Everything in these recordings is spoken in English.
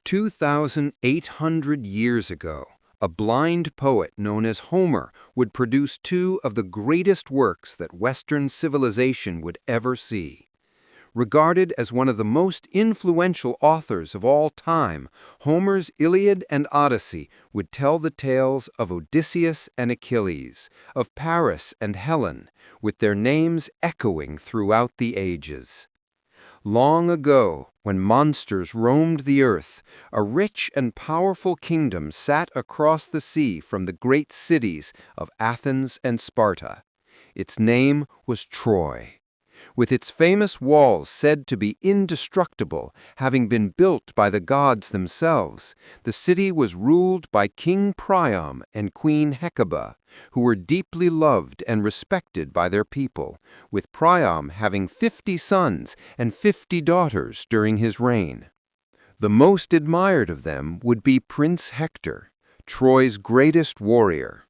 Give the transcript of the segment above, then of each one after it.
2,800 years ago, a blind poet known as Homer would produce two of the greatest works that Western civilization would ever see. Regarded as one of the most influential authors of all time, Homer's Iliad and Odyssey would tell the tales of Odysseus and Achilles, of Paris and Helen, with their names echoing throughout the ages. Long ago, when monsters roamed the earth, a rich and powerful kingdom sat across the sea from the great cities of Athens and Sparta. Its name was Troy. With its famous walls said to be indestructible, having been built by the gods themselves, the city was ruled by King Priam and Queen Hecuba, who were deeply loved and respected by their people, with Priam having 50 sons and 50 daughters during his reign. The most admired of them would be Prince Hector, Troy's greatest warrior.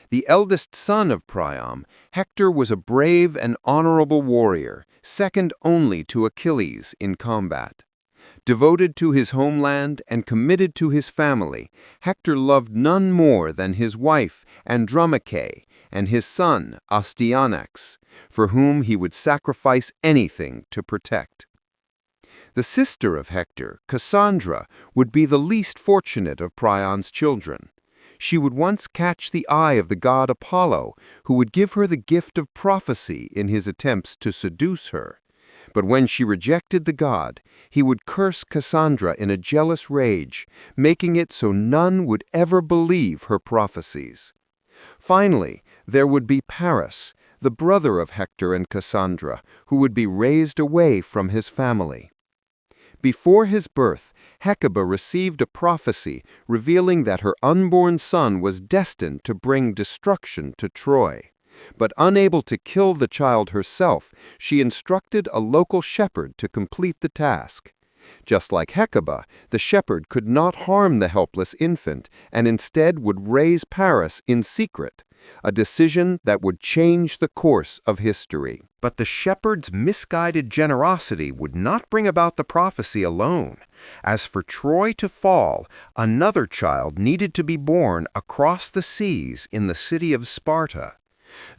The eldest son of Priam, Hector was a brave and honorable warrior, second only to Achilles in combat. Devoted to his homeland and committed to his family, Hector loved none more than his wife Andromache and his son Astyanax, for whom he would sacrifice anything to protect. The sister of Hector, Cassandra, would be the least fortunate of Priam's children. She would once catch the eye of the god Apollo, who would give her the gift of prophecy in his attempts to seduce her. But when she rejected the god, he would curse Cassandra in a jealous rage, making it so none would ever believe her prophecies. Finally, there would be Paris, the brother of Hector and Cassandra, who would be raised away from his family. Before his birth, Hecuba received a prophecy revealing that her unborn son was destined to bring destruction to Troy. But unable to kill the child herself, she instructed a local shepherd to complete the task. Just like Hecuba, the shepherd could not harm the helpless infant and instead would raise Paris in secret, a decision that would change the course of history. But the shepherd's misguided generosity would not bring about the prophecy alone. As for Troy to fall, another child needed to be born across the seas in the city of Sparta.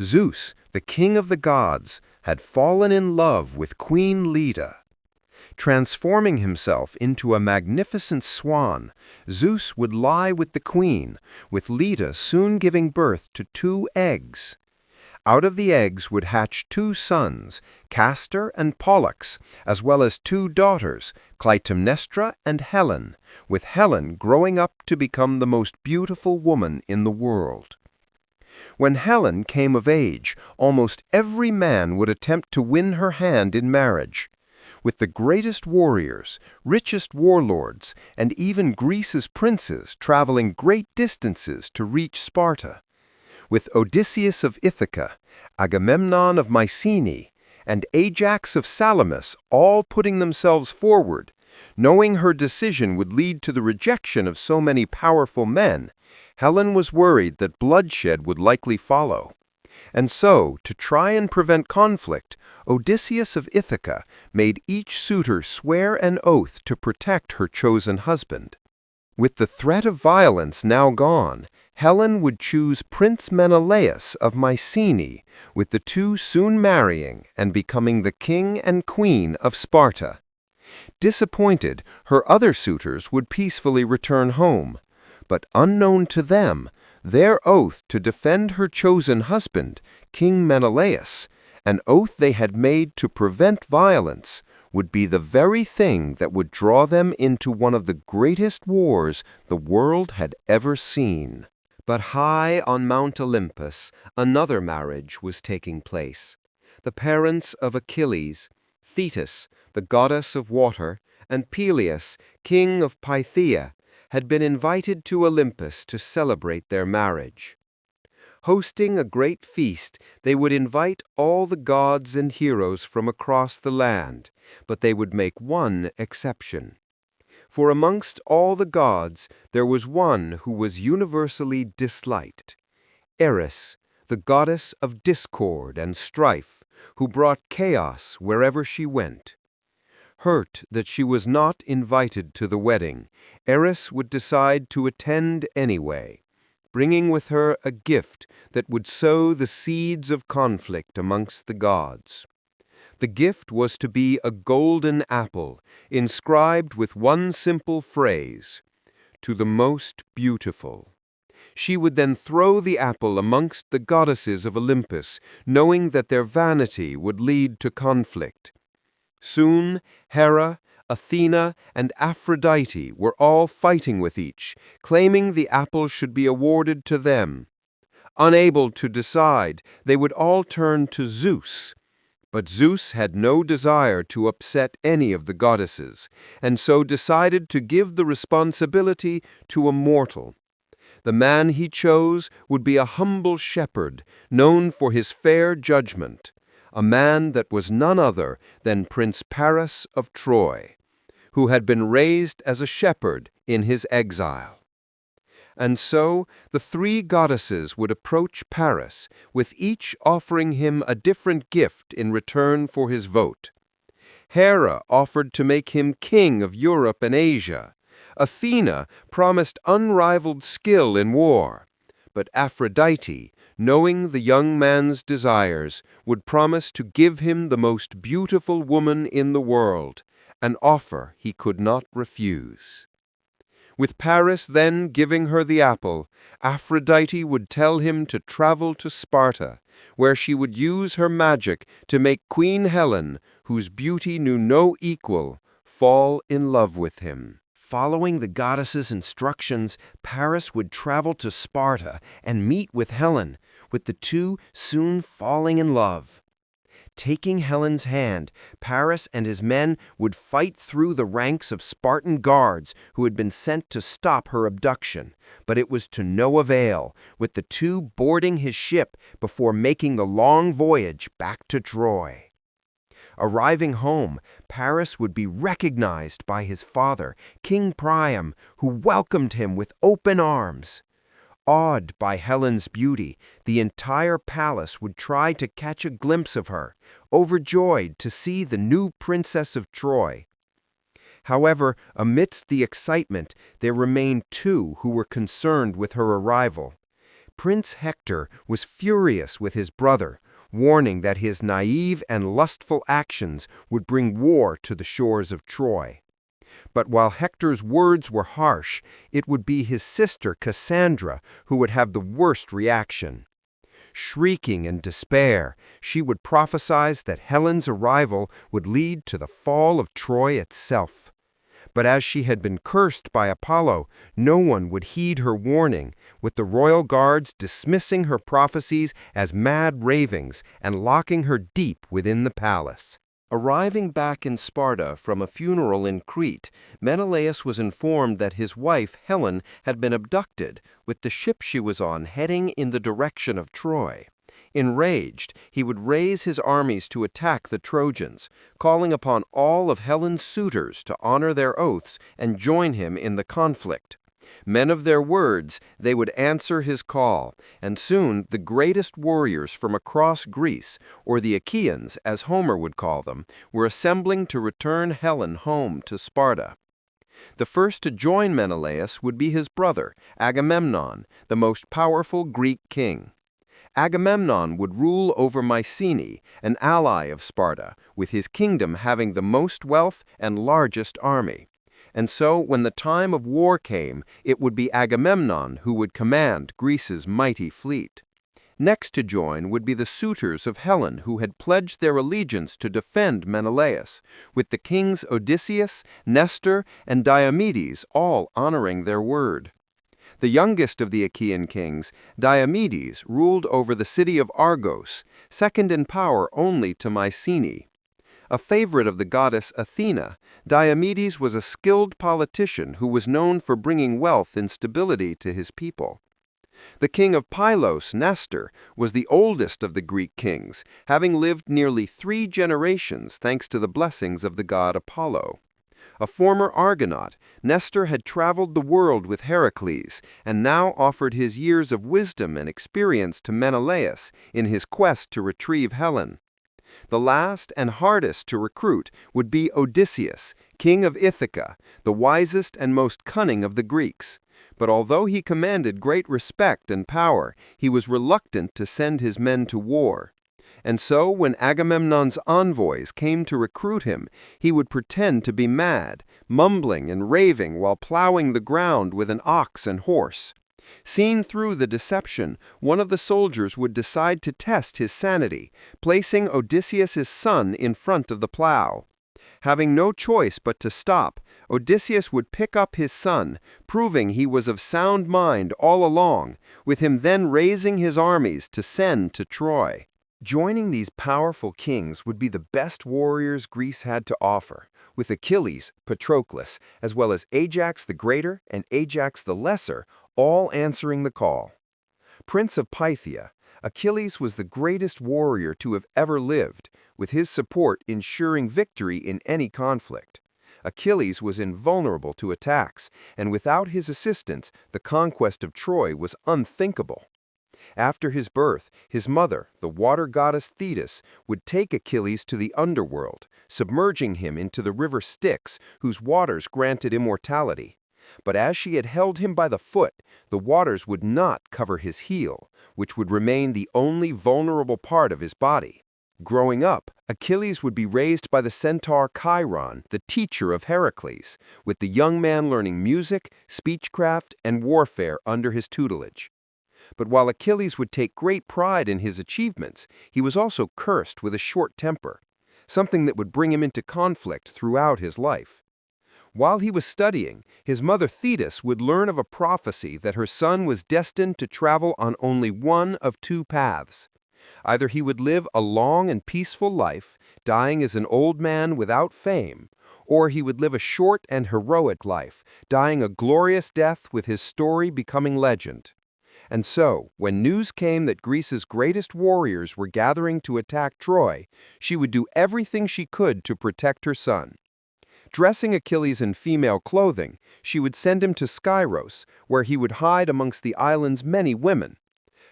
Zeus, the king of the gods, had fallen in love with Queen Leda. Transforming himself into a magnificent swan, Zeus would lie with the queen, with Leda soon giving birth to 2 eggs. Out of the eggs would hatch 2 sons, Castor and Pollux, as well as 2 daughters, Clytemnestra and Helen, with Helen growing up to become the most beautiful woman in the world. When Helen came of age, almost every man would attempt to win her hand in marriage. With the greatest warriors, richest warlords, and even Greece's princes traveling great distances to reach Sparta. With Odysseus of Ithaca, Agamemnon of Mycenae, and Ajax of Salamis all putting themselves forward, knowing her decision would lead to the rejection of so many powerful men, Helen was worried that bloodshed would likely follow. And so, to try and prevent conflict, Odysseus of Ithaca made each suitor swear an oath to protect her chosen husband. With the threat of violence now gone, Helen would choose Prince Menelaus of Mycenae, with the 2 soon marrying and becoming the king and queen of Sparta. Disappointed, her other suitors would peacefully return home. But unknown to them, their oath to defend her chosen husband, King Menelaus, an oath they had made to prevent violence, would be the very thing that would draw them into one of the greatest wars the world had ever seen. But high on Mount Olympus, another marriage was taking place. The parents of Achilles, Thetis, the goddess of water, and Peleus, king of Phthia, had been invited to Olympus to celebrate their marriage. Hosting a great feast, they would invite all the gods and heroes from across the land, but they would make one exception. For amongst all the gods, there was one who was universally disliked, Eris, the goddess of discord and strife, who brought chaos wherever she went. Hurt that she was not invited to the wedding, Eris would decide to attend anyway, bringing with her a gift that would sow the seeds of conflict amongst the gods. The gift was to be a golden apple, inscribed with one simple phrase, "To the most beautiful." She would then throw the apple amongst the goddesses of Olympus, knowing that their vanity would lead to conflict. Soon, Hera, Athena, and Aphrodite were all fighting with each, claiming the apple should be awarded to them. Unable to decide, they would all turn to Zeus. But Zeus had no desire to upset any of the goddesses, and so decided to give the responsibility to a mortal. The man he chose would be a humble shepherd, known for his fair judgment, a man that was none other than Prince Paris of Troy, who had been raised as a shepherd in his exile. And so the three goddesses would approach Paris, with each offering him a different gift in return for his vote. Hera offered to make him king of Europe and Asia. Athena promised unrivaled skill in war. But Aphrodite, knowing the young man's desires, would promise to give him the most beautiful woman in the world, an offer he could not refuse. With Paris then giving her the apple, Aphrodite would tell him to travel to Sparta, where she would use her magic to make Queen Helen, whose beauty knew no equal, fall in love with him. Following the goddess's instructions, Paris would travel to Sparta and meet with Helen, with the two soon falling in love. Taking Helen's hand, Paris and his men would fight through the ranks of Spartan guards who had been sent to stop her abduction, but it was to no avail, with the two boarding his ship before making the long voyage back to Troy. Arriving home, Paris would be recognized by his father, King Priam, who welcomed him with open arms. Awed by Helen's beauty, the entire palace would try to catch a glimpse of her, overjoyed to see the new princess of Troy. However, amidst the excitement, there remained two who were concerned with her arrival. Prince Hector was furious with his brother, warning that his naive and lustful actions would bring war to the shores of Troy. But while Hector's words were harsh, it would be his sister Cassandra who would have the worst reaction. Shrieking in despair, she would prophesy that Helen's arrival would lead to the fall of Troy itself. But as she had been cursed by Apollo, no one would heed her warning, with the royal guards dismissing her prophecies as mad ravings and locking her deep within the palace. Arriving back in Sparta from a funeral in Crete, Menelaus was informed that his wife, Helen, had been abducted, with the ship she was on heading in the direction of Troy. Enraged, he would raise his armies to attack the Trojans, calling upon all of Helen's suitors to honor their oaths and join him in the conflict. Men of their words, they would answer his call, and soon the greatest warriors from across Greece, or the Achaeans, as Homer would call them, were assembling to return Helen home to Sparta. The first to join Menelaus would be his brother, Agamemnon, the most powerful Greek king. Agamemnon would rule over Mycenae, an ally of Sparta, with his kingdom having the most wealth and largest army. And so, when the time of war came, it would be Agamemnon who would command Greece's mighty fleet. Next to join would be the suitors of Helen who had pledged their allegiance to defend Menelaus, with the kings Odysseus, Nestor, and Diomedes all honoring their word. The youngest of the Achaean kings, Diomedes, ruled over the city of Argos, second in power only to Mycenae. A favorite of the goddess Athena, Diomedes was a skilled politician who was known for bringing wealth and stability to his people. The king of Pylos, Nestor, was the oldest of the Greek kings, having lived nearly 3 generations thanks to the blessings of the god Apollo. A former Argonaut, Nestor had traveled the world with Heracles and now offered his years of wisdom and experience to Menelaus in his quest to retrieve Helen. The last and hardest to recruit would be Odysseus, king of Ithaca, the wisest and most cunning of the Greeks. But although he commanded great respect and power, he was reluctant to send his men to war. And so, when Agamemnon's envoys came to recruit him, he would pretend to be mad, mumbling and raving while plowing the ground with an ox and horse. Seen through the deception, one of the soldiers would decide to test his sanity, placing Odysseus's son in front of the plow. Having no choice but to stop, Odysseus would pick up his son, proving he was of sound mind all along, with him then raising his armies to send to Troy. Joining these powerful kings would be the best warriors Greece had to offer, with Achilles, Patroclus, as well as Ajax the Greater and Ajax the Lesser, all answering the call. Prince of Pythia, Achilles was the greatest warrior to have ever lived, with his support ensuring victory in any conflict. Achilles was invulnerable to attacks, and without his assistance, the conquest of Troy was unthinkable. After his birth, his mother, the water goddess Thetis, would take Achilles to the underworld, submerging him into the river Styx, whose waters granted immortality. But as she had held him by the foot, the waters would not cover his heel, which would remain the only vulnerable part of his body. Growing up, Achilles would be raised by the centaur Chiron, the teacher of Heracles, with the young man learning music, speechcraft, and warfare under his tutelage. But while Achilles would take great pride in his achievements, he was also cursed with a short temper, something that would bring him into conflict throughout his life. While he was studying, his mother Thetis would learn of a prophecy that her son was destined to travel on only one of two paths. Either he would live a long and peaceful life, dying as an old man without fame, or he would live a short and heroic life, dying a glorious death with his story becoming legend. And so, when news came that Greece's greatest warriors were gathering to attack Troy, she would do everything she could to protect her son. Dressing Achilles in female clothing, she would send him to Skyros, where he would hide amongst the island's many women.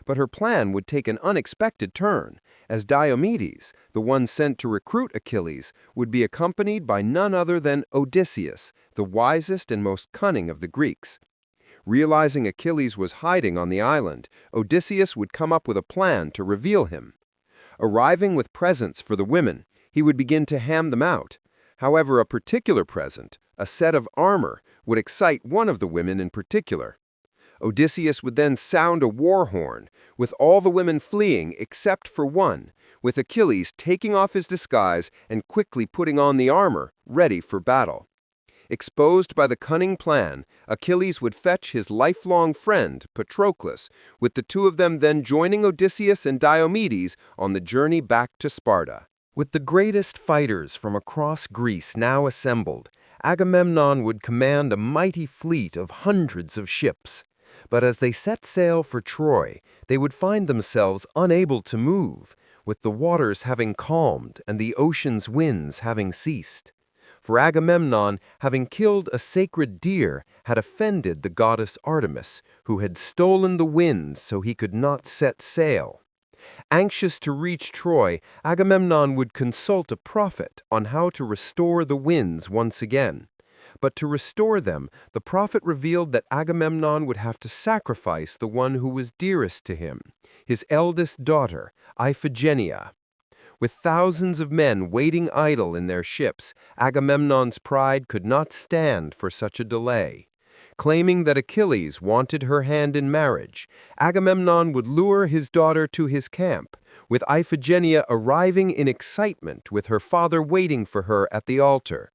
But her plan would take an unexpected turn, as Diomedes, the one sent to recruit Achilles, would be accompanied by none other than Odysseus, the wisest and most cunning of the Greeks. Realizing Achilles was hiding on the island, Odysseus would come up with a plan to reveal him. Arriving with presents for the women, he would begin to ham them out. However, a particular present, a set of armor, would excite one of the women in particular. Odysseus would then sound a war horn, with all the women fleeing except for one, with Achilles taking off his disguise and quickly putting on the armor, ready for battle. Exposed by the cunning plan, Achilles would fetch his lifelong friend, Patroclus, with the two of them then joining Odysseus and Diomedes on the journey back to Sparta. With the greatest fighters from across Greece now assembled, Agamemnon would command a mighty fleet of hundreds of ships. But as they set sail for Troy, they would find themselves unable to move, with the waters having calmed and the ocean's winds having ceased. For Agamemnon, having killed a sacred deer, had offended the goddess Artemis, who had stolen the winds so he could not set sail. Anxious to reach Troy, Agamemnon would consult a prophet on how to restore the winds once again. But to restore them, the prophet revealed that Agamemnon would have to sacrifice the one who was dearest to him, his eldest daughter, Iphigenia. With thousands of men waiting idle in their ships, Agamemnon's pride could not stand for such a delay. Claiming that Achilles wanted her hand in marriage, Agamemnon would lure his daughter to his camp, with Iphigenia arriving in excitement with her father waiting for her at the altar.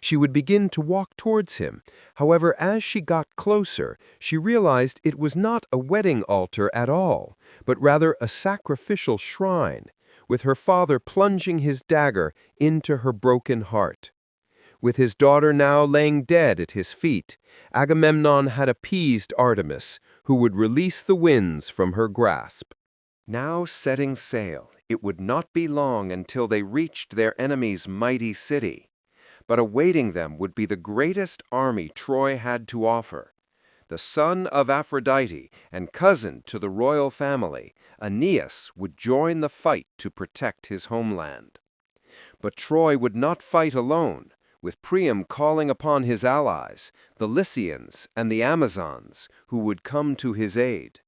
She would begin to walk towards him. However, as she got closer, she realized it was not a wedding altar at all, but rather a sacrificial shrine, with her father plunging his dagger into her broken heart. With his daughter now laying dead at his feet, Agamemnon had appeased Artemis, who would release the winds from her grasp. Now setting sail, it would not be long until they reached their enemy's mighty city. But awaiting them would be the greatest army Troy had to offer. the son of Aphrodite and cousin to the royal family, Aeneas would join the fight to protect his homeland. But Troy would not fight alone, with Priam calling upon his allies, the Lycians and the Amazons, who would come to his aid.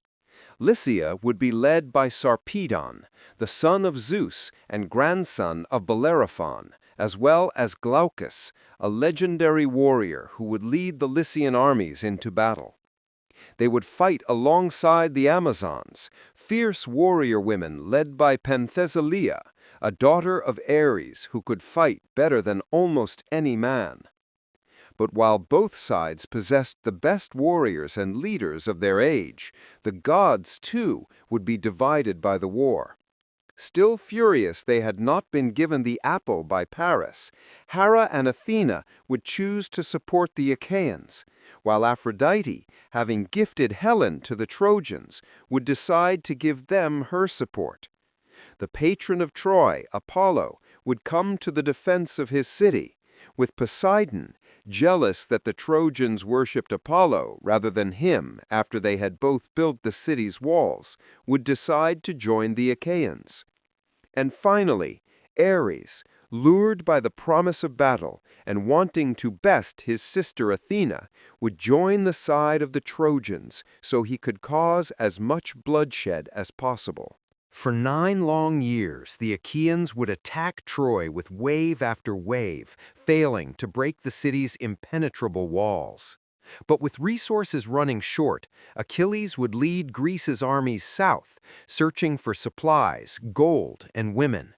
Lycia would be led by Sarpedon, the son of Zeus and grandson of Bellerophon, as well as Glaucus, a legendary warrior who would lead the Lycian armies into battle. They would fight alongside the Amazons, fierce warrior women led by Penthesilea, a daughter of Ares who could fight better than almost any man. But while both sides possessed the best warriors and leaders of their age, the gods, too, would be divided by the war. Still furious they had not been given the apple by Paris, Hera and Athena would choose to support the Achaeans, while Aphrodite, having gifted Helen to the Trojans, would decide to give them her support. The patron of Troy, Apollo, would come to the defense of his city, with Poseidon, jealous that the Trojans worshipped Apollo rather than him after they had both built the city's walls, would decide to join the Achaeans. And finally, Ares, lured by the promise of battle and wanting to best his sister Athena, would join the side of the Trojans so he could cause as much bloodshed as possible. For 9 long years, the Achaeans would attack Troy with wave after wave, failing to break the city's impenetrable walls. But with resources running short, Achilles would lead Greece's armies south, searching for supplies, gold, and women.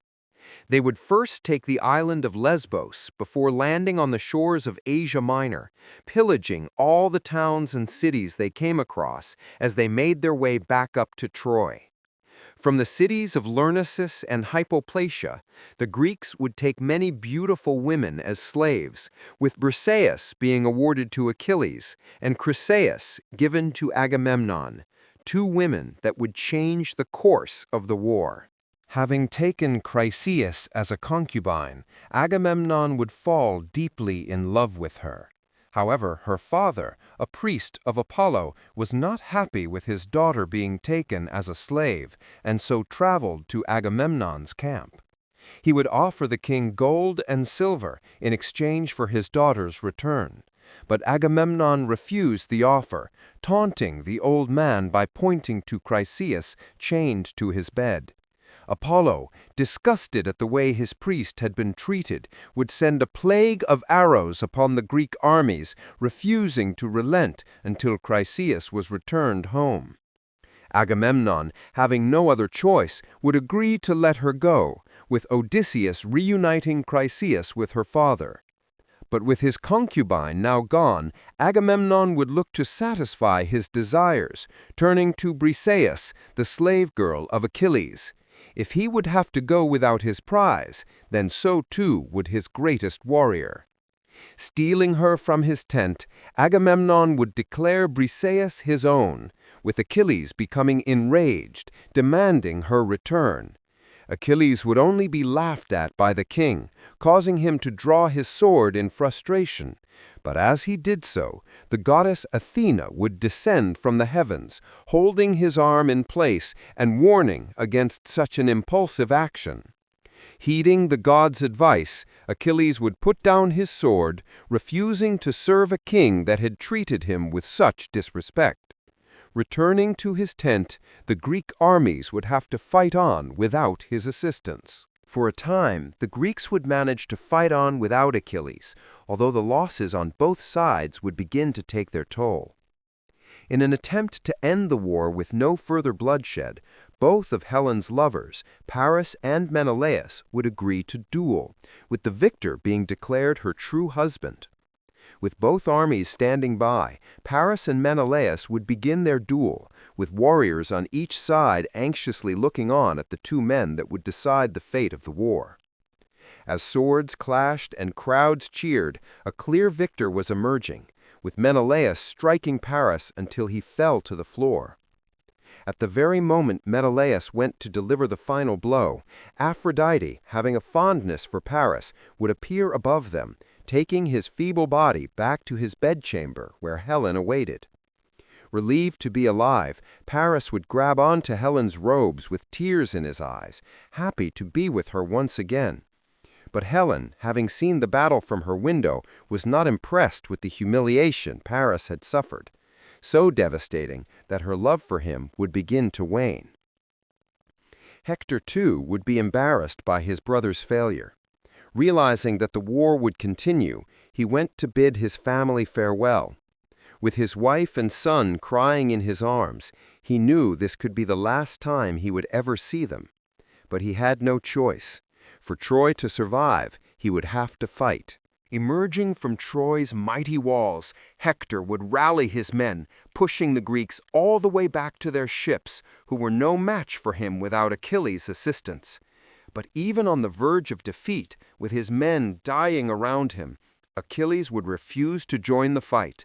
They would first take the island of Lesbos before landing on the shores of Asia Minor, pillaging all the towns and cities they came across as they made their way back up to Troy. From the cities of Lyrnessus and Hypoplacia, the Greeks would take many beautiful women as slaves, with Briseis being awarded to Achilles and Chryseis given to Agamemnon, 2 women that would change the course of the war. Having taken Chryseis as a concubine, Agamemnon would fall deeply in love with her. However, her father, a priest of Apollo, was not happy with his daughter being taken as a slave, and so traveled to Agamemnon's camp. He would offer the king gold and silver in exchange for his daughter's return. But Agamemnon refused the offer, taunting the old man by pointing to Chryseis chained to his bed. Apollo, disgusted at the way his priest had been treated, would send a plague of arrows upon the Greek armies, refusing to relent until Chryseis was returned home. Agamemnon, having no other choice, would agree to let her go, with Odysseus reuniting Chryseis with her father. But with his concubine now gone, Agamemnon would look to satisfy his desires, turning to Briseis, the slave girl of Achilles. If he would have to go without his prize, then so too would his greatest warrior. Stealing her from his tent, Agamemnon would declare Briseis his own, with Achilles becoming enraged, demanding her return. Achilles would only be laughed at by the king, causing him to draw his sword in frustration. But as he did so, the goddess Athena would descend from the heavens, holding his arm in place and warning against such an impulsive action. Heeding the god's advice, Achilles would put down his sword, refusing to serve a king that had treated him with such disrespect. Returning to his tent, the Greek armies would have to fight on without his assistance. For a time, the Greeks would manage to fight on without Achilles, although the losses on both sides would begin to take their toll. In an attempt to end the war with no further bloodshed, both of Helen's lovers, Paris and Menelaus, would agree to duel, with the victor being declared her true husband. With both armies standing by, Paris and Menelaus would begin their duel, with warriors on each side anxiously looking on at the 2 men that would decide the fate of the war. As swords clashed and crowds cheered, a clear victor was emerging, with Menelaus striking Paris until he fell to the floor. At the very moment Menelaus went to deliver the final blow, Aphrodite, having a fondness for Paris, would appear above them, taking his feeble body back to his bedchamber where Helen awaited. Relieved to be alive, Paris would grab onto Helen's robes with tears in his eyes, happy to be with her once again. But Helen, having seen the battle from her window, was not impressed with the humiliation Paris had suffered, so devastating that her love for him would begin to wane. Hector, too, would be embarrassed by his brother's failure. Realizing that the war would continue, he went to bid his family farewell. With his wife and son crying in his arms, he knew this could be the last time he would ever see them. But he had no choice. For Troy to survive, he would have to fight. Emerging from Troy's mighty walls, Hector would rally his men, pushing the Greeks all the way back to their ships, who were no match for him without Achilles' assistance. But even on the verge of defeat, with his men dying around him, Achilles would refuse to join the fight.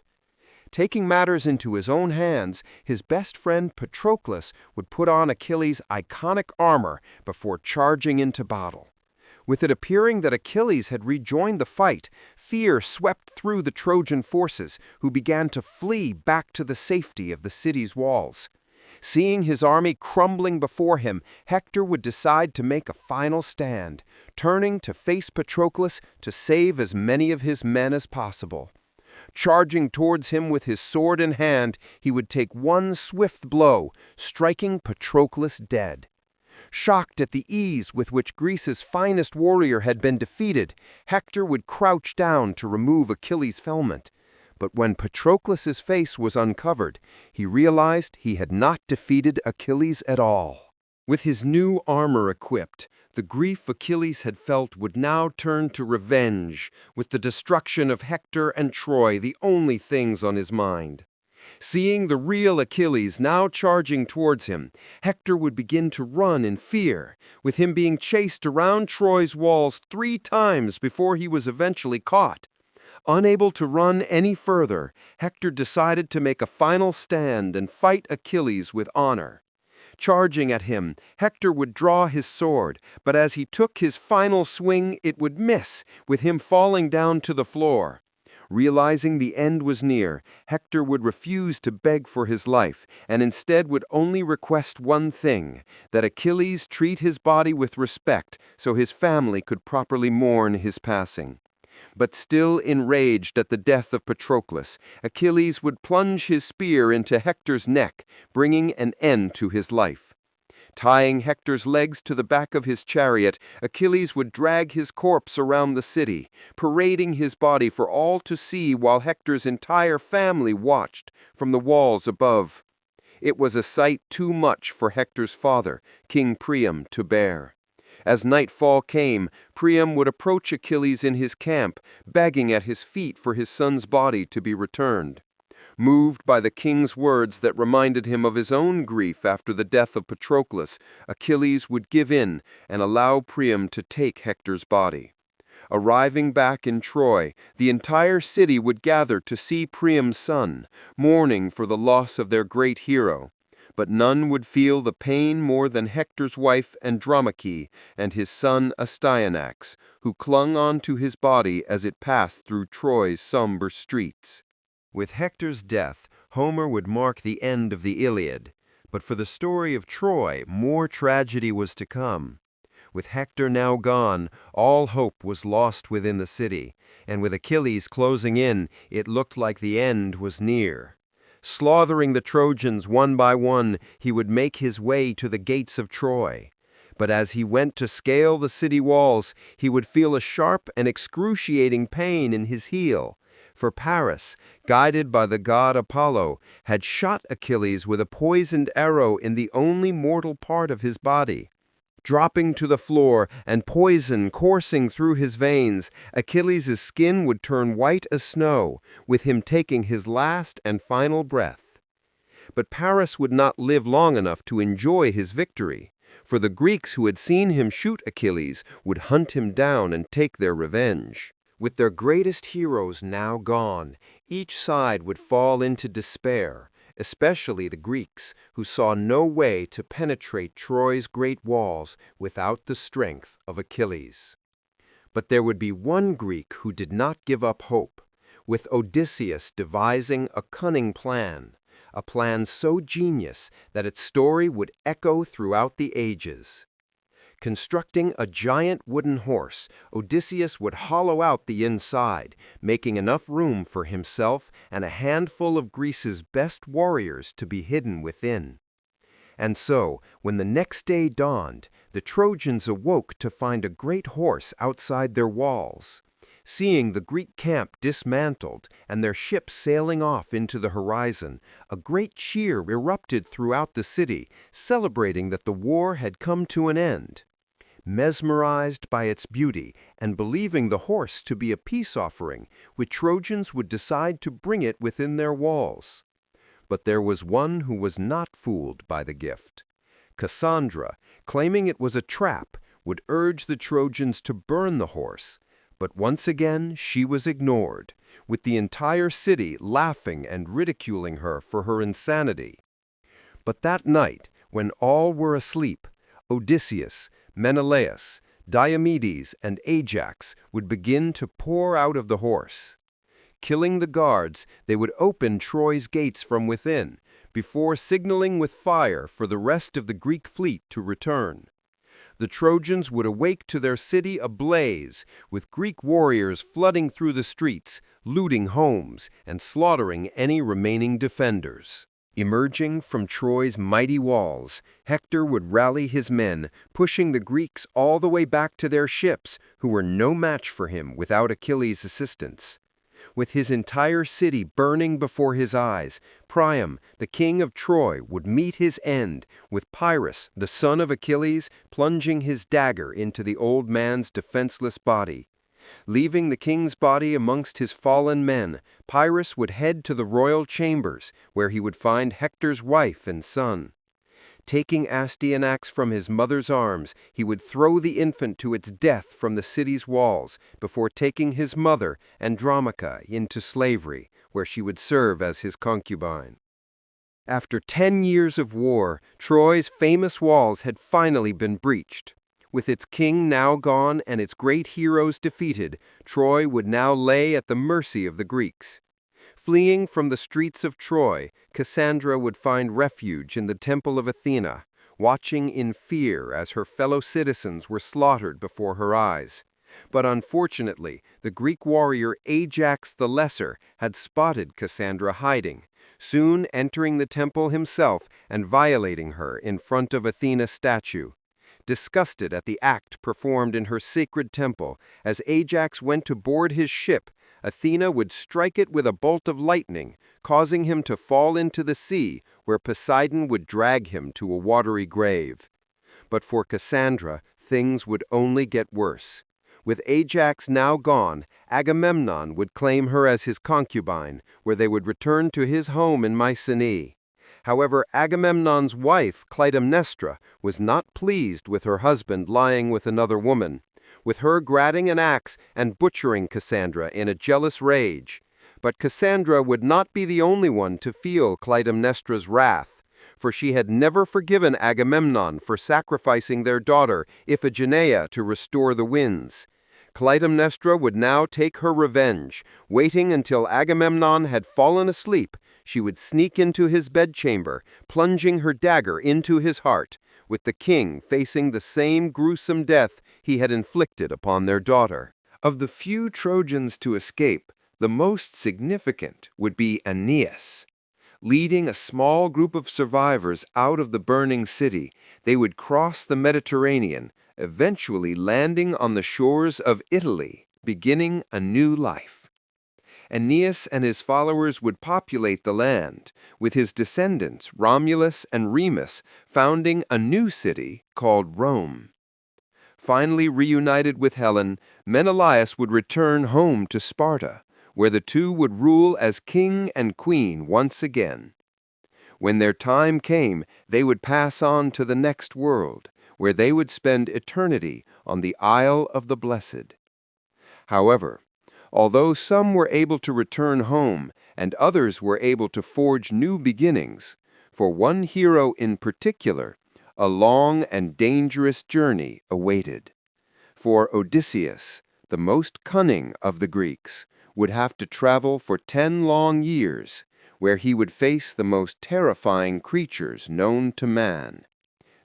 Taking matters into his own hands, his best friend Patroclus would put on Achilles' iconic armor before charging into battle. With it appearing that Achilles had rejoined the fight, fear swept through the Trojan forces, who began to flee back to the safety of the city's walls. Seeing his army crumbling before him, Hector would decide to make a final stand, turning to face Patroclus to save as many of his men as possible. Charging towards him with his sword in hand, he would take one swift blow, striking Patroclus dead. Shocked at the ease with which Greece's finest warrior had been defeated, Hector would crouch down to remove Achilles' helmet. But when Patroclus's face was uncovered, he realized he had not defeated Achilles at all. With his new armor equipped, the grief Achilles had felt would now turn to revenge, with the destruction of Hector and Troy the only things on his mind. Seeing the real Achilles now charging towards him, Hector would begin to run in fear, with him being chased around Troy's walls 3 times before he was eventually caught. Unable to run any further, Hector decided to make a final stand and fight Achilles with honor. Charging at him, Hector would draw his sword, but as he took his final swing, it would miss, with him falling down to the floor. Realizing the end was near, Hector would refuse to beg for his life, and instead would only request one thing, that Achilles treat his body with respect so his family could properly mourn his passing. But still enraged at the death of Patroclus, Achilles would plunge his spear into Hector's neck, bringing an end to his life. Tying Hector's legs to the back of his chariot, Achilles would drag his corpse around the city, parading his body for all to see while Hector's entire family watched from the walls above. It was a sight too much for Hector's father, King Priam, to bear. As nightfall came, Priam would approach Achilles in his camp, begging at his feet for his son's body to be returned. Moved by the king's words that reminded him of his own grief after the death of Patroclus, Achilles would give in and allow Priam to take Hector's body. Arriving back in Troy, the entire city would gather to see Priam's son, mourning for the loss of their great hero. But none would feel the pain more than Hector's wife Andromache and his son Astyanax, who clung on to his body as it passed through Troy's somber streets. With Hector's death, Homer would mark the end of the Iliad. But for the story of Troy, more tragedy was to come. With Hector now gone, all hope was lost within the city, and with Achilles closing in, it looked like the end was near. Slaughtering the Trojans one by one, he would make his way to the gates of Troy. But as he went to scale the city walls, he would feel a sharp and excruciating pain in his heel. For Paris, guided by the god Apollo, had shot Achilles with a poisoned arrow in the only mortal part of his body. Dropping to the floor and poison coursing through his veins, Achilles' skin would turn white as snow, with him taking his last and final breath. But Paris would not live long enough to enjoy his victory, for the Greeks who had seen him shoot Achilles would hunt him down and take their revenge. With their greatest heroes now gone, each side would fall into despair, especially the Greeks, who saw no way to penetrate Troy's great walls without the strength of Achilles. But there would be one Greek who did not give up hope, with Odysseus devising a cunning plan, a plan so genius that its story would echo throughout the ages. Constructing a giant wooden horse, Odysseus would hollow out the inside, making enough room for himself and a handful of Greece's best warriors to be hidden within. And so, when the next day dawned, the Trojans awoke to find a great horse outside their walls. Seeing the Greek camp dismantled and their ships sailing off into the horizon, a great cheer erupted throughout the city, celebrating that the war had come to an end. Mesmerized by its beauty and believing the horse to be a peace offering, the Trojans would decide to bring it within their walls. But there was one who was not fooled by the gift. Cassandra, claiming it was a trap, would urge the Trojans to burn the horse. But once again she was ignored, with the entire city laughing and ridiculing her for her insanity. But that night, when all were asleep, Odysseus, Menelaus, Diomedes, and Ajax would begin to pour out of the horse. Killing the guards, they would open Troy's gates from within, before signaling with fire for the rest of the Greek fleet to return. The Trojans would awake to their city ablaze, with Greek warriors flooding through the streets, looting homes, and slaughtering any remaining defenders. Emerging from Troy's mighty walls, Hector would rally his men, pushing the Greeks all the way back to their ships, who were no match for him without Achilles' assistance. With his entire city burning before his eyes, Priam, the king of Troy, would meet his end, with Pyrrhus, the son of Achilles, plunging his dagger into the old man's defenseless body. Leaving the king's body amongst his fallen men, Pyrrhus would head to the royal chambers, where he would find Hector's wife and son. Taking Astyanax from his mother's arms, he would throw the infant to its death from the city's walls, before taking his mother, Andromache, into slavery, where she would serve as his concubine. After 10 years of war, Troy's famous walls had finally been breached. With its king now gone and its great heroes defeated, Troy would now lay at the mercy of the Greeks. Fleeing from the streets of Troy, Cassandra would find refuge in the temple of Athena, watching in fear as her fellow citizens were slaughtered before her eyes. But unfortunately, the Greek warrior Ajax the Lesser had spotted Cassandra hiding, soon entering the temple himself and violating her in front of Athena's statue. Disgusted at the act performed in her sacred temple, as Ajax went to board his ship, Athena would strike it with a bolt of lightning, causing him to fall into the sea, where Poseidon would drag him to a watery grave. But for Cassandra, things would only get worse. With Ajax now gone, Agamemnon would claim her as his concubine, where they would return to his home in Mycenae. However, Agamemnon's wife, Clytemnestra, was not pleased with her husband lying with another woman, with her grabbing an axe and butchering Cassandra in a jealous rage. But Cassandra would not be the only one to feel Clytemnestra's wrath, for she had never forgiven Agamemnon for sacrificing their daughter, Iphigenia, to restore the winds. Clytemnestra would now take her revenge. Waiting until Agamemnon had fallen asleep, she would sneak into his bedchamber, plunging her dagger into his heart, with the king facing the same gruesome death he had inflicted upon their daughter. Of the few Trojans to escape, the most significant would be Aeneas. Leading a small group of survivors out of the burning city, they would cross the Mediterranean, eventually landing on the shores of Italy, beginning a new life. Aeneas and his followers would populate the land, with his descendants, Romulus and Remus, founding a new city called Rome. Finally reunited with Helen, Menelaus would return home to Sparta, where the two would rule as king and queen once again. When their time came, they would pass on to the next world, where they would spend eternity on the Isle of the Blessed. However, although some were able to return home and others were able to forge new beginnings, for one hero in particular, a long and dangerous journey awaited. For Odysseus, the most cunning of the Greeks, would have to travel for 10 long years, where he would face the most terrifying creatures known to man.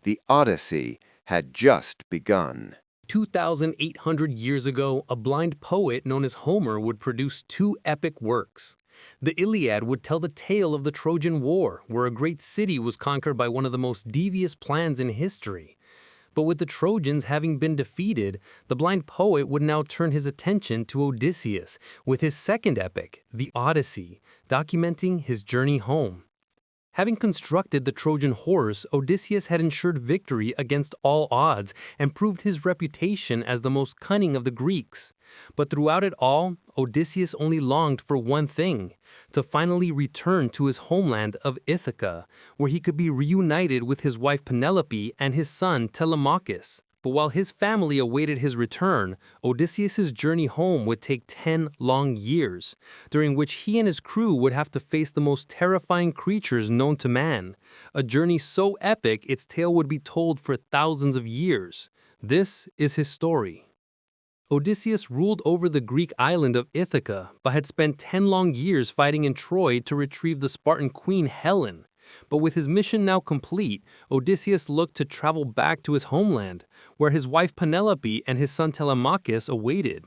The Odyssey had just begun. 2,800 years ago, a blind poet known as Homer would produce two epic works. The Iliad would tell the tale of the Trojan War, where a great city was conquered by one of the most devious plans in history. But with the Trojans having been defeated, the blind poet would now turn his attention to Odysseus with his second epic, the Odyssey, documenting his journey home. Having constructed the Trojan horse, Odysseus had ensured victory against all odds and proved his reputation as the most cunning of the Greeks. But throughout it all, Odysseus only longed for one thing: to finally return to his homeland of Ithaca, where he could be reunited with his wife Penelope and his son Telemachus. But while his family awaited his return, Odysseus's journey home would take 10 long years, during which he and his crew would have to face the most terrifying creatures known to man, a journey so epic its tale would be told for thousands of years. This is his story. Odysseus ruled over the Greek island of Ithaca, but had spent 10 long years fighting in Troy to retrieve the Spartan queen Helen. But with his mission now complete, Odysseus looked to travel back to his homeland, where his wife Penelope and his son Telemachus awaited.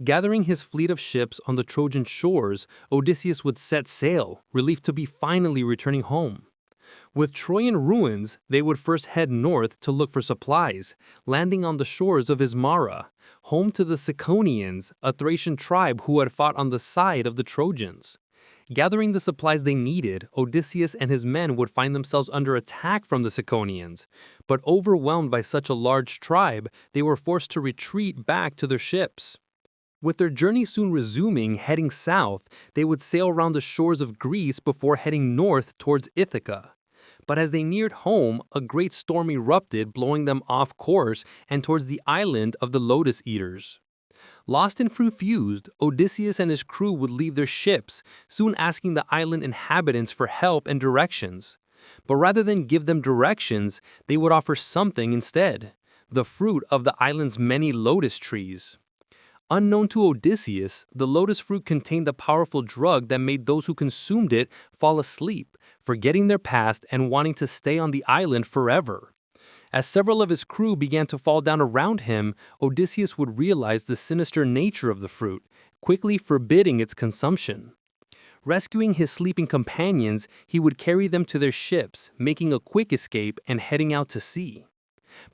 Gathering his fleet of ships on the Trojan shores, Odysseus would set sail, relieved to be finally returning home. With Troy in ruins, they would first head north to look for supplies, landing on the shores of Ismara, home to the Ciconians, a Thracian tribe who had fought on the side of the Trojans. Gathering the supplies they needed, Odysseus and his men would find themselves under attack from the Ciconians, but overwhelmed by such a large tribe, they were forced to retreat back to their ships. With their journey soon resuming, heading south, they would sail around the shores of Greece before heading north towards Ithaca. But as they neared home, a great storm erupted, blowing them off course and towards the island of the Lotus Eaters. Lost and confused, Odysseus and his crew would leave their ships, soon asking the island inhabitants for help and directions. But rather than give them directions, they would offer something instead: the fruit of the island's many lotus trees. Unknown to Odysseus, the lotus fruit contained a powerful drug that made those who consumed it fall asleep, forgetting their past and wanting to stay on the island forever. As several of his crew began to fall down around him, Odysseus would realize the sinister nature of the fruit, quickly forbidding its consumption. Rescuing his sleeping companions, he would carry them to their ships, making a quick escape and heading out to sea.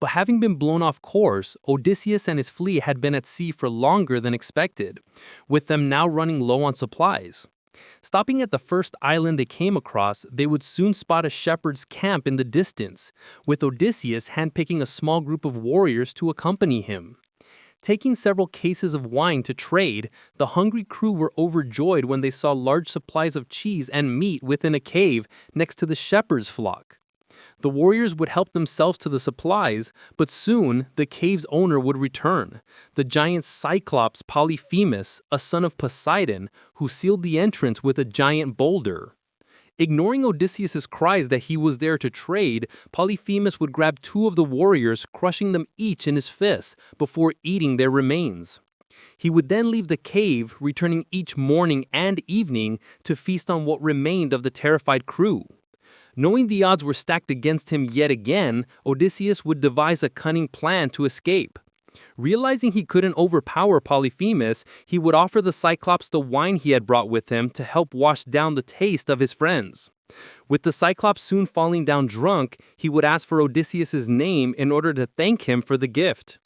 But having been blown off course, Odysseus and his fleet had been at sea for longer than expected, with them now running low on supplies. Stopping at the first island they came across, they would soon spot a shepherd's camp in the distance, with Odysseus handpicking a small group of warriors to accompany him. Taking several cases of wine to trade, the hungry crew were overjoyed when they saw large supplies of cheese and meat within a cave next to the shepherd's flock. The warriors would help themselves to the supplies, but soon the cave's owner would return, the giant Cyclops Polyphemus, a son of Poseidon, who sealed the entrance with a giant boulder. Ignoring Odysseus's cries that he was there to trade, Polyphemus would grab two of the warriors, crushing them each in his fist before eating their remains. He would then leave the cave, returning each morning and evening to feast on what remained of the terrified crew. Knowing the odds were stacked against him yet again, Odysseus would devise a cunning plan to escape. Realizing he couldn't overpower Polyphemus, he would offer the Cyclops the wine he had brought with him to help wash down the taste of his friends. With the Cyclops soon falling down drunk, he would ask for Odysseus's name in order to thank him for the gift.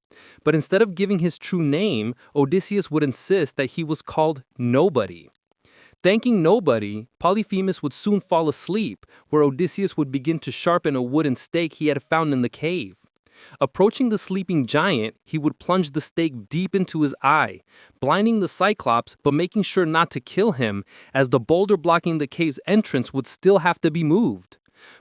But instead of giving his true name, Odysseus would insist that he was called Nobody. Thanking Nobody, Polyphemus would soon fall asleep, where Odysseus would begin to sharpen a wooden stake he had found in the cave. Approaching the sleeping giant, he would plunge the stake deep into his eye, blinding the Cyclops but making sure not to kill him, as the boulder blocking the cave's entrance would still have to be moved.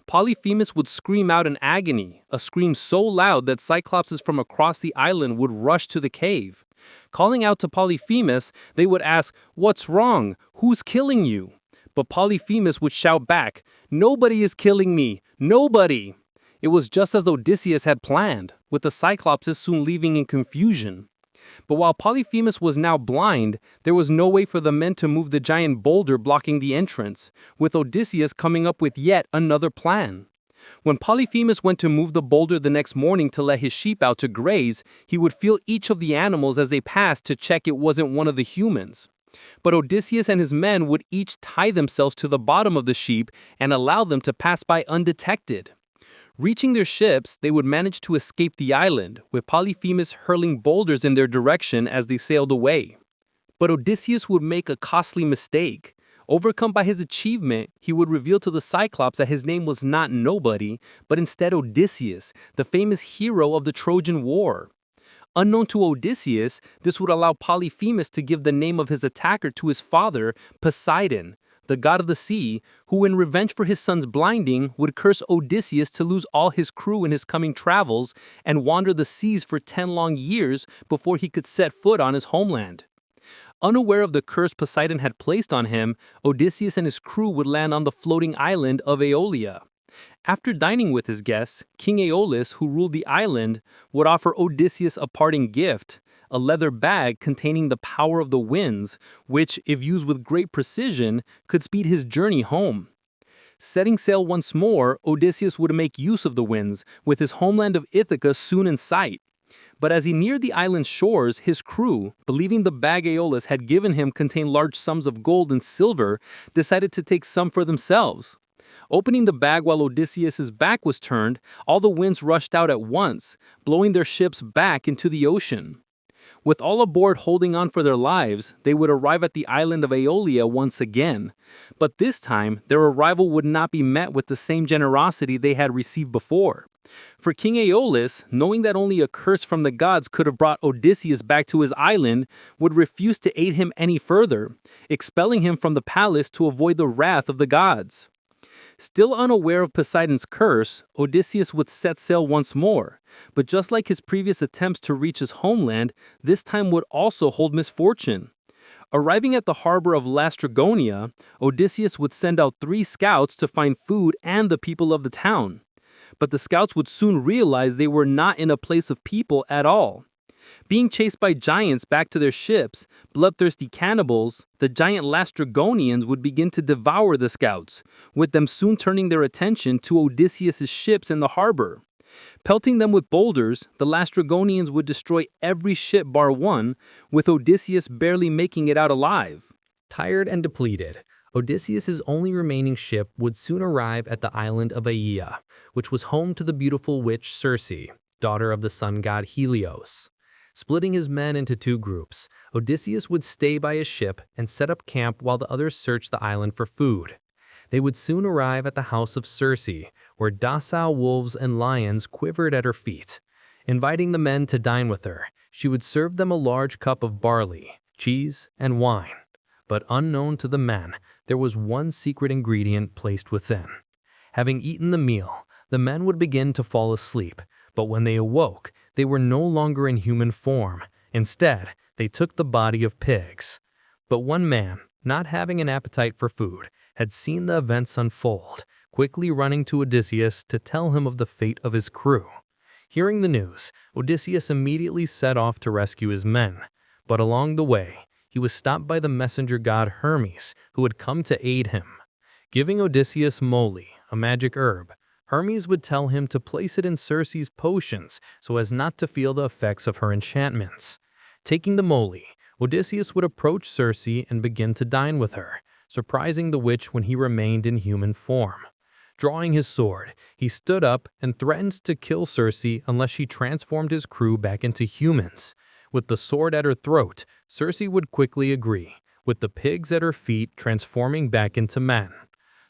Polyphemus would scream out in agony, a scream so loud that Cyclopses from across the island would rush to the cave. Calling out to Polyphemus, they would ask, "What's wrong? Who's killing you?" But Polyphemus would shout back, "Nobody is killing me! Nobody!" It was just as Odysseus had planned, with the Cyclopses soon leaving in confusion. But while Polyphemus was now blind, there was no way for the men to move the giant boulder blocking the entrance, with Odysseus coming up with yet another plan. When Polyphemus went to move the boulder the next morning to let his sheep out to graze, he would feel each of the animals as they passed to check it wasn't one of the humans. But Odysseus and his men would each tie themselves to the bottom of the sheep and allow them to pass by undetected. Reaching their ships, they would manage to escape the island, with Polyphemus hurling boulders in their direction as they sailed away. But Odysseus would make a costly mistake. Overcome by his achievement, he would reveal to the Cyclops that his name was not Nobody, but instead Odysseus, the famous hero of the Trojan War. Unknown to Odysseus, this would allow Polyphemus to give the name of his attacker to his father, Poseidon, the god of the sea, who in revenge for his son's blinding would curse Odysseus to lose all his crew in his coming travels and wander the seas for 10 long years before he could set foot on his homeland. Unaware of the curse Poseidon had placed on him, Odysseus and his crew would land on the floating island of Aeolia. After dining with his guests, King Aeolus, who ruled the island, would offer Odysseus a parting gift, a leather bag containing the power of the winds, which, if used with great precision, could speed his journey home. Setting sail once more, Odysseus would make use of the winds, with his homeland of Ithaca soon in sight. But as he neared the island's shores, his crew, believing the bag Aeolus had given him contained large sums of gold and silver, decided to take some for themselves. Opening the bag while Odysseus's back was turned, all the winds rushed out at once, blowing their ships back into the ocean. With all aboard holding on for their lives, they would arrive at the island of Aeolia once again. But this time, their arrival would not be met with the same generosity they had received before. For King Aeolus, knowing that only a curse from the gods could have brought Odysseus back to his island, would refuse to aid him any further, expelling him from the palace to avoid the wrath of the gods. Still unaware of Poseidon's curse, Odysseus would set sail once more, but just like his previous attempts to reach his homeland, this time would also hold misfortune. Arriving at the harbor of Laestrygonia, Odysseus would send out 3 scouts to find food and the people of the town. But the scouts would soon realize they were not in a place of people at all. Being chased by giants back to their ships, bloodthirsty cannibals, the giant Laestrygonians would begin to devour the scouts, with them soon turning their attention to Odysseus' ships in the harbor. Pelting them with boulders, the Laestrygonians would destroy every ship bar one, with Odysseus barely making it out alive. Tired and depleted, Odysseus' only remaining ship would soon arrive at the island of Aea, which was home to the beautiful witch Circe, daughter of the sun god Helios. Splitting his men into 2 groups, Odysseus would stay by his ship and set up camp while the others searched the island for food. They would soon arrive at the house of Circe, where docile wolves and lions quivered at her feet. Inviting the men to dine with her, she would serve them a large cup of barley, cheese, and wine. But unknown to the men, there was one secret ingredient placed within. Having eaten the meal, the men would begin to fall asleep, but when they awoke, they were no longer in human form. Instead, they took the body of pigs. But one man, not having an appetite for food, had seen the events unfold, quickly running to Odysseus to tell him of the fate of his crew. Hearing the news, Odysseus immediately set off to rescue his men. But along the way, he was stopped by the messenger god Hermes, who had come to aid him. Giving Odysseus moly, a magic herb, Hermes would tell him to place it in Circe's potions so as not to feel the effects of her enchantments. Taking the moly, Odysseus would approach Circe and begin to dine with her, surprising the witch when he remained in human form. Drawing his sword, he stood up and threatened to kill Circe unless she transformed his crew back into humans. With the sword at her throat, Circe would quickly agree, with the pigs at her feet transforming back into men.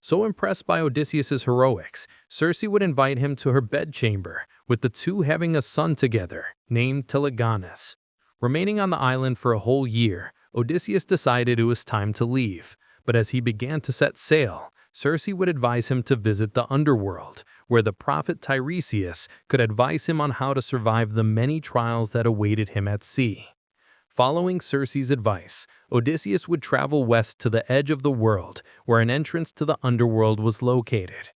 So impressed by Odysseus' heroics, Circe would invite him to her bedchamber, with the two having a son together, named Telegonus. Remaining on the island for a whole year, Odysseus decided it was time to leave. But as he began to set sail, Circe would advise him to visit the underworld, where the prophet Tiresias could advise him on how to survive the many trials that awaited him at sea. Following Circe's advice, Odysseus would travel west to the edge of the world, where an entrance to the underworld was located.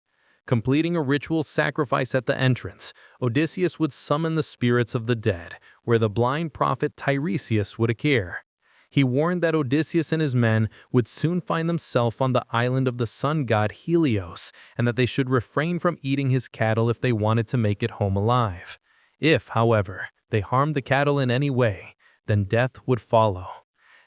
Completing a ritual sacrifice at the entrance, Odysseus would summon the spirits of the dead, where the blind prophet Tiresias would appear. He warned that Odysseus and his men would soon find themselves on the island of the sun god Helios, and that they should refrain from eating his cattle if they wanted to make it home alive. If, however, they harmed the cattle in any way, then death would follow.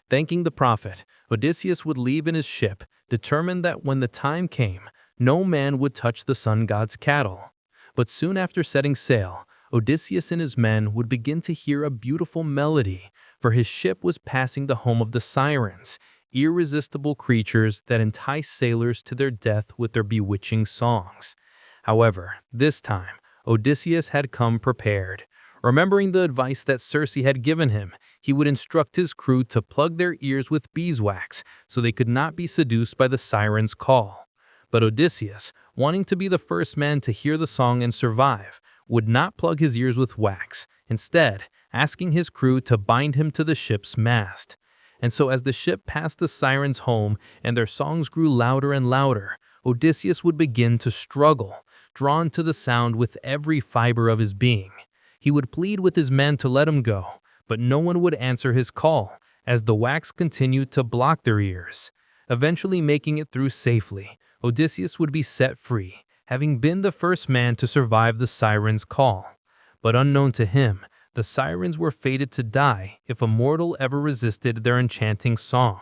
Thanking the prophet, Odysseus would leave in his ship, determined that when the time came, no man would touch the sun god's cattle. But soon after setting sail, Odysseus and his men would begin to hear a beautiful melody, for his ship was passing the home of the sirens, irresistible creatures that entice sailors to their death with their bewitching songs. However, this time, Odysseus had come prepared. Remembering the advice that Circe had given him, he would instruct his crew to plug their ears with beeswax so they could not be seduced by the sirens' call. But Odysseus, wanting to be the first man to hear the song and survive, would not plug his ears with wax, instead asking his crew to bind him to the ship's mast. And so as the ship passed the sirens' home and their songs grew louder and louder, Odysseus would begin to struggle, drawn to the sound with every fiber of his being. He would plead with his men to let him go, but no one would answer his call, as the wax continued to block their ears. Eventually making it through safely, Odysseus would be set free, having been the first man to survive the sirens' call. But unknown to him, the sirens were fated to die if a mortal ever resisted their enchanting song,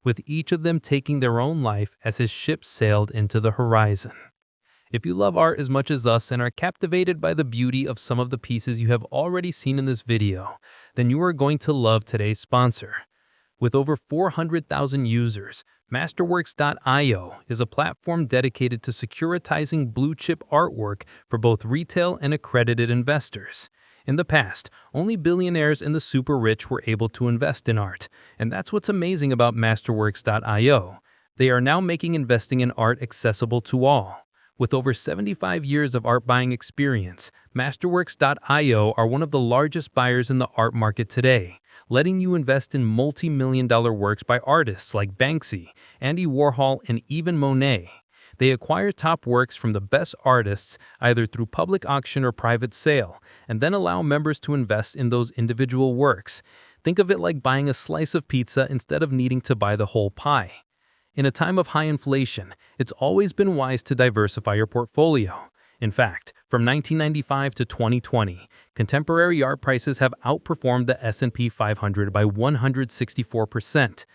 with each of them taking their own life as his ship sailed into the horizon. If you love art as much as us and are captivated by the beauty of some of the pieces you have already seen in this video, then you are going to love today's sponsor. With over 400,000 users, Masterworks.io is a platform dedicated to securitizing blue-chip artwork for both retail and accredited investors. In the past, only billionaires and the super rich were able to invest in art, and that's what's amazing about Masterworks.io. They are now making investing in art accessible to all. With over 75 years of art buying experience, Masterworks.io are one of the largest buyers in the art market today, letting you invest in multi-million-dollar works by artists like Banksy, Andy Warhol, and even Monet. They acquire top works from the best artists either through public auction or private sale, and then allow members to invest in those individual works. Think of it like buying a slice of pizza instead of needing to buy the whole pie. In a time of high inflation, it's always been wise to diversify your portfolio. In fact, from 1995 to 2020, contemporary art prices have outperformed the S&P 500 by 164%.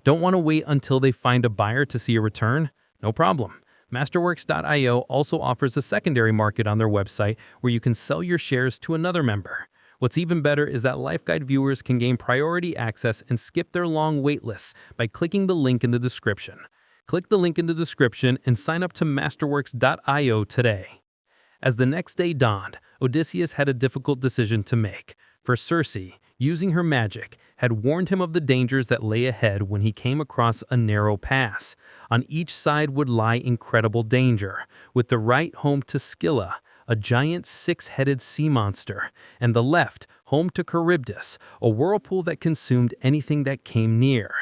Don't want to wait until they find a buyer to see a return? No problem. Masterworks.io also offers a secondary market on their website where you can sell your shares to another member. What's even better is that Life Guide viewers can gain priority access and skip their long wait lists by clicking the link in the description. Click the link in the description and sign up to Masterworks.io today. As the next day dawned, Odysseus had a difficult decision to make, for Circe, using her magic, had warned him of the dangers that lay ahead when he came across a narrow pass. On each side would lie incredible danger, with the right home to Scylla, a giant six-headed sea monster, and the left home to Charybdis, a whirlpool that consumed anything that came near.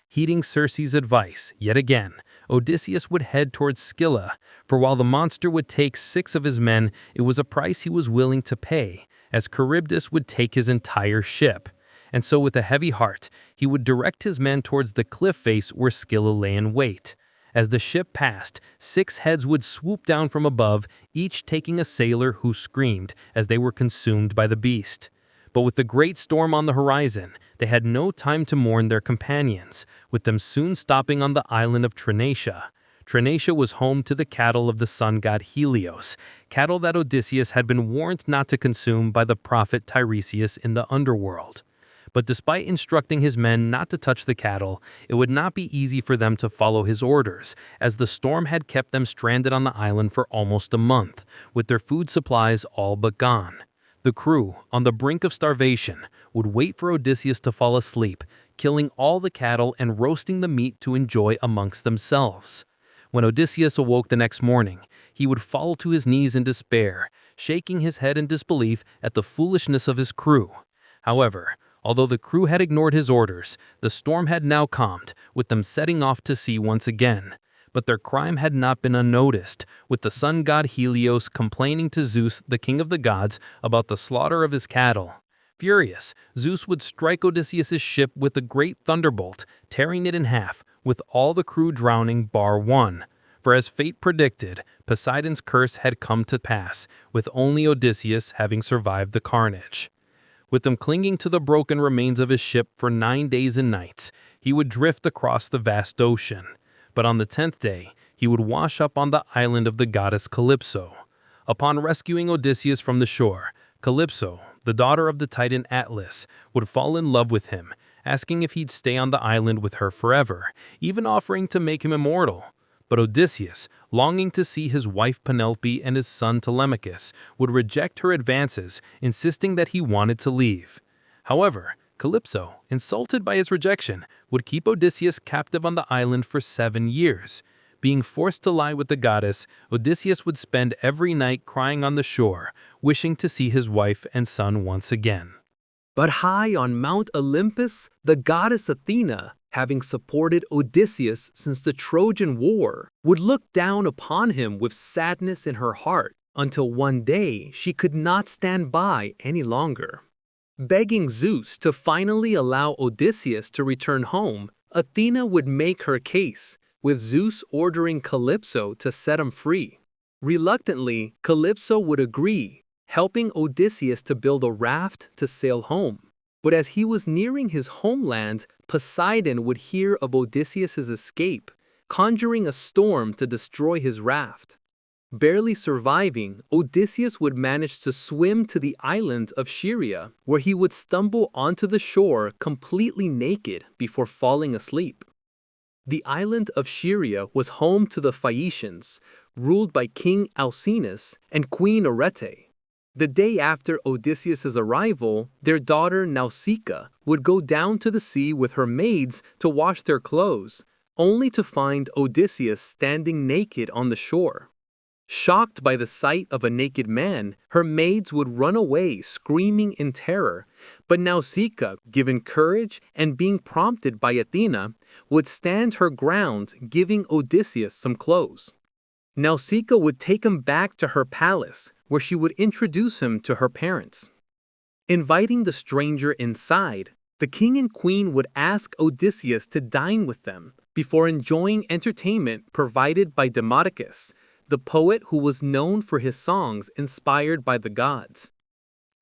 Heeding Circe's advice, yet again, Odysseus would head towards Scylla, for while the monster would take 6 of his men, it was a price he was willing to pay, as Charybdis would take his entire ship. And so with a heavy heart, he would direct his men towards the cliff face where Scylla lay in wait. As the ship passed, 6 heads would swoop down from above, each taking a sailor who screamed as they were consumed by the beast. But with the great storm on the horizon, they had no time to mourn their companions, with them soon stopping on the island of Trinacia. Trinacia was home to the cattle of the sun god Helios, cattle that Odysseus had been warned not to consume by the prophet Tiresias in the underworld. But despite instructing his men not to touch the cattle, it would not be easy for them to follow his orders, as the storm had kept them stranded on the island for almost a month, with their food supplies all but gone. The crew, on the brink of starvation, would wait for Odysseus to fall asleep, killing all the cattle and roasting the meat to enjoy amongst themselves. When Odysseus awoke the next morning, he would fall to his knees in despair, shaking his head in disbelief at the foolishness of his crew. However, although the crew had ignored his orders, the storm had now calmed, with them setting off to sea once again. but their crime had not been unnoticed, with the sun god Helios complaining to Zeus, the king of the gods, about the slaughter of his cattle. Furious, Zeus would strike Odysseus' ship with a great thunderbolt, tearing it in half, with all the crew drowning bar one. For as fate predicted, Poseidon's curse had come to pass, with only Odysseus having survived the carnage. With him clinging to the broken remains of his ship for 9 days and nights, he would drift across the vast ocean. But on the 10th day, he would wash up on the island of the goddess Calypso. Upon rescuing Odysseus from the shore, Calypso, the daughter of the Titan Atlas, would fall in love with him, asking if he'd stay on the island with her forever, even offering to make him immortal. But Odysseus, longing to see his wife Penelope and his son Telemachus, would reject her advances, insisting that he wanted to leave. However, Calypso, insulted by his rejection, would keep Odysseus captive on the island for 7 years. Being forced to lie with the goddess, Odysseus would spend every night crying on the shore, wishing to see his wife and son once again. But high on Mount Olympus, the goddess Athena, having supported Odysseus since the Trojan War, would look down upon him with sadness in her heart, until one day she could not stand by any longer. Begging Zeus to finally allow Odysseus to return home, Athena would make her case, with Zeus ordering Calypso to set him free. Reluctantly, Calypso would agree, helping Odysseus to build a raft to sail home. But as he was nearing his homeland, Poseidon would hear of Odysseus' escape, conjuring a storm to destroy his raft. Barely surviving, Odysseus would manage to swim to the island of Scheria, where he would stumble onto the shore completely naked before falling asleep. The island of Scheria was home to the Phaeacians, ruled by King Alcinous and Queen Arete. The day after Odysseus' arrival, their daughter Nausicaa would go down to the sea with her maids to wash their clothes, only to find Odysseus standing naked on the shore. Shocked by the sight of a naked man, her maids would run away screaming in terror, but Nausicaa, given courage and being prompted by Athena, would stand her ground, giving Odysseus some clothes. Nausicaa would take him back to her palace, where she would introduce him to her parents. Inviting the stranger inside, the king and queen would ask Odysseus to dine with them, before enjoying entertainment provided by Demodocus, the poet who was known for his songs inspired by the gods.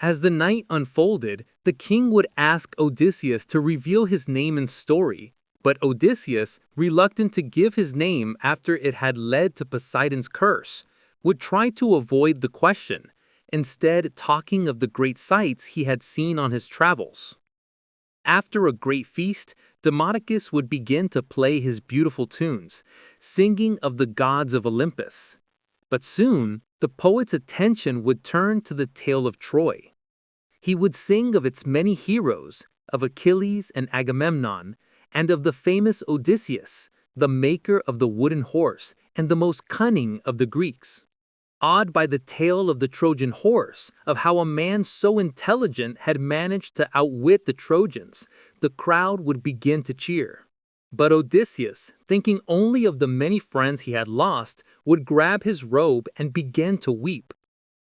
As the night unfolded, the king would ask Odysseus to reveal his name and story, but Odysseus, reluctant to give his name after it had led to Poseidon's curse, would try to avoid the question, instead talking of the great sights he had seen on his travels. After a great feast, Demodocus would begin to play his beautiful tunes, singing of the gods of Olympus. But soon, the poet's attention would turn to the tale of Troy. He would sing of its many heroes, of Achilles and Agamemnon, and of the famous Odysseus, the maker of the wooden horse and the most cunning of the Greeks. Awed by the tale of the Trojan horse, of how a man so intelligent had managed to outwit the Trojans, the crowd would begin to cheer. But Odysseus, thinking only of the many friends he had lost, would grab his robe and begin to weep.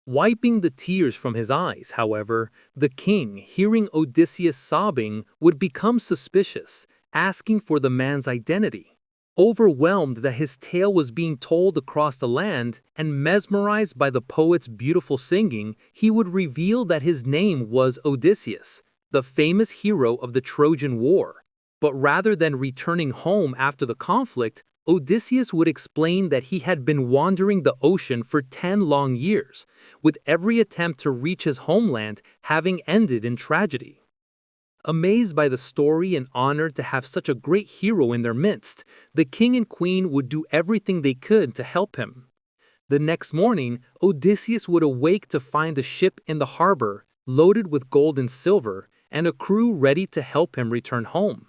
Wiping the tears from his eyes, however, the king, hearing Odysseus sobbing, would become suspicious, asking for the man's identity. Overwhelmed that his tale was being told across the land, and mesmerized by the poet's beautiful singing, he would reveal that his name was Odysseus, the famous hero of the Trojan War. But rather than returning home after the conflict, Odysseus would explain that he had been wandering the ocean for 10 long years, with every attempt to reach his homeland having ended in tragedy. Amazed by the story and honored to have such a great hero in their midst, the king and queen would do everything they could to help him. The next morning, Odysseus would awake to find a ship in the harbor, loaded with gold and silver, and a crew ready to help him return home.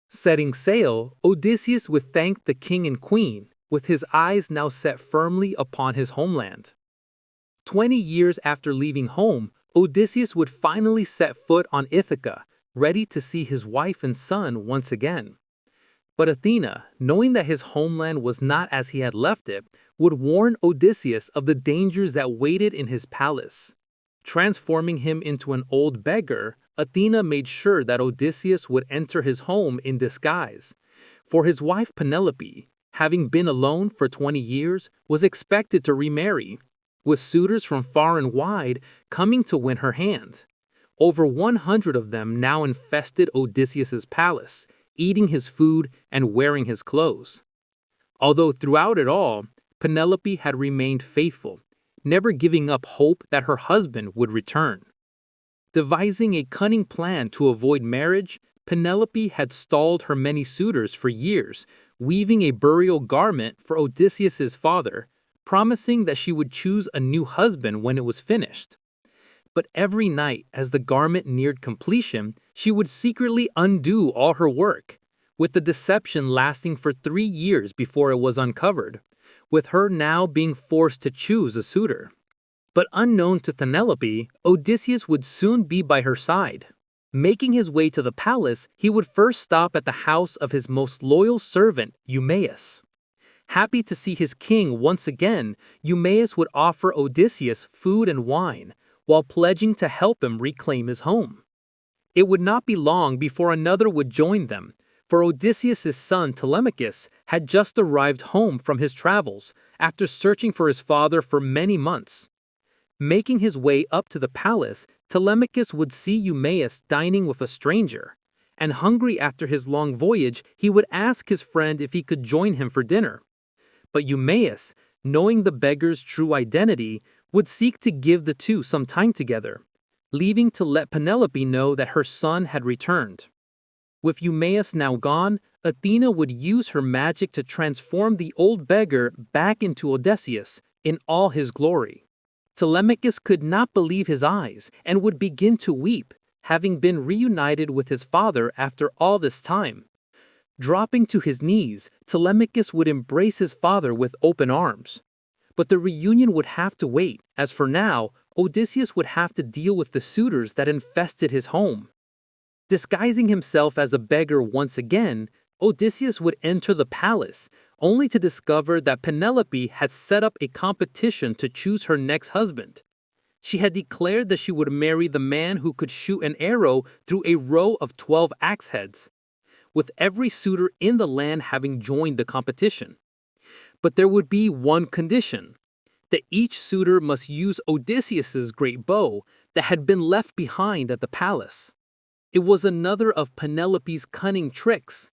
Setting sail, Odysseus would thank the king and queen, with his eyes now set firmly upon his homeland. 20 years after leaving home, Odysseus would finally set foot on Ithaca, ready to see his wife and son once again. But Athena, knowing that his homeland was not as he had left it, would warn Odysseus of the dangers that waited in his palace. Transforming him into an old beggar, Athena made sure that Odysseus would enter his home in disguise. For his wife Penelope, having been alone for 20 years, was expected to remarry, with suitors from far and wide coming to win her hand. Over 100 of them now infested Odysseus's palace, eating his food and wearing his clothes. Although throughout it all, Penelope had remained faithful, never giving up hope that her husband would return. Devising a cunning plan to avoid marriage, Penelope had stalled her many suitors for years, weaving a burial garment for Odysseus's father, promising that she would choose a new husband when it was finished. But every night, as the garment neared completion, she would secretly undo all her work, with the deception lasting for 3 years before it was uncovered, with her now being forced to choose a suitor. But unknown to Penelope, Odysseus would soon be by her side. Making his way to the palace, he would first stop at the house of his most loyal servant, Eumaeus. Happy to see his king once again, Eumaeus would offer Odysseus food and wine, while pledging to help him reclaim his home. It would not be long before another would join them, for Odysseus' son Telemachus had just arrived home from his travels after searching for his father for many months. Making his way up to the palace, Telemachus would see Eumaeus dining with a stranger, and hungry after his long voyage, he would ask his friend if he could join him for dinner. But Eumaeus, knowing the beggar's true identity, would seek to give the two some time together, leaving to let Penelope know that her son had returned. With Eumaeus now gone, Athena would use her magic to transform the old beggar back into Odysseus in all his glory. Telemachus could not believe his eyes and would begin to weep, having been reunited with his father after all this time. Dropping to his knees, Telemachus would embrace his father with open arms. But the reunion would have to wait, as for now, Odysseus would have to deal with the suitors that infested his home. Disguising himself as a beggar once again, Odysseus would enter the palace, only to discover that Penelope had set up a competition to choose her next husband. She had declared that she would marry the man who could shoot an arrow through a row of 12 axe heads, with every suitor in the land having joined the competition. But there would be one condition, that each suitor must use Odysseus's great bow that had been left behind at the palace. It was another of Penelope's cunning tricks.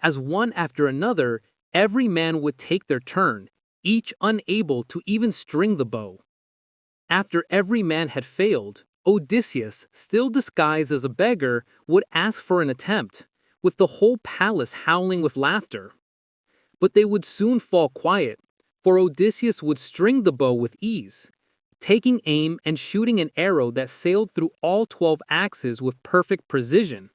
As one after another, every man would take their turn, each unable to even string the bow. After every man had failed, Odysseus, still disguised as a beggar, would ask for an attempt, with the whole palace howling with laughter. But they would soon fall quiet, for Odysseus would string the bow with ease, taking aim and shooting an arrow that sailed through all 12 axes with perfect precision.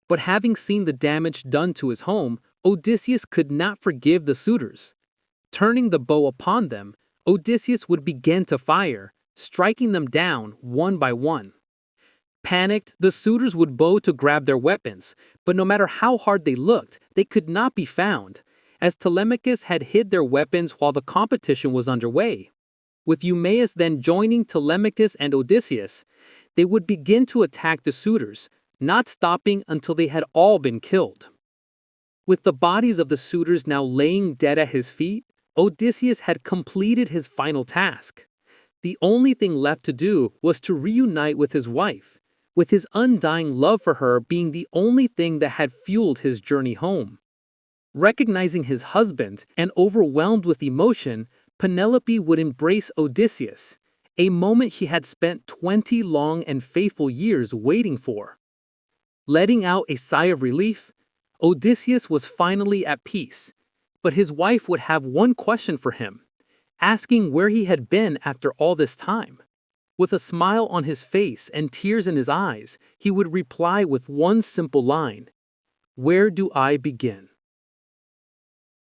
But having seen the damage done to his home, Odysseus could not forgive the suitors. Turning the bow upon them, Odysseus would begin to fire, striking them down one by one. Panicked, the suitors would bow to grab their weapons, but no matter how hard they looked, they could not be found, as Telemachus had hid their weapons while the competition was underway. With Eumaeus then joining Telemachus and Odysseus, they would begin to attack the suitors, not stopping until they had all been killed. With the bodies of the suitors now laying dead at his feet, Odysseus had completed his final task. The only thing left to do was to reunite with his wife, with his undying love for her being the only thing that had fueled his journey home. Recognizing his husband and overwhelmed with emotion, Penelope would embrace Odysseus, a moment she had spent 20 long and faithful years waiting for. Letting out a sigh of relief, Odysseus was finally at peace, but his wife would have one question for him, asking where he had been after all this time. With a smile on his face and tears in his eyes, he would reply with one simple line, "Where do I begin?"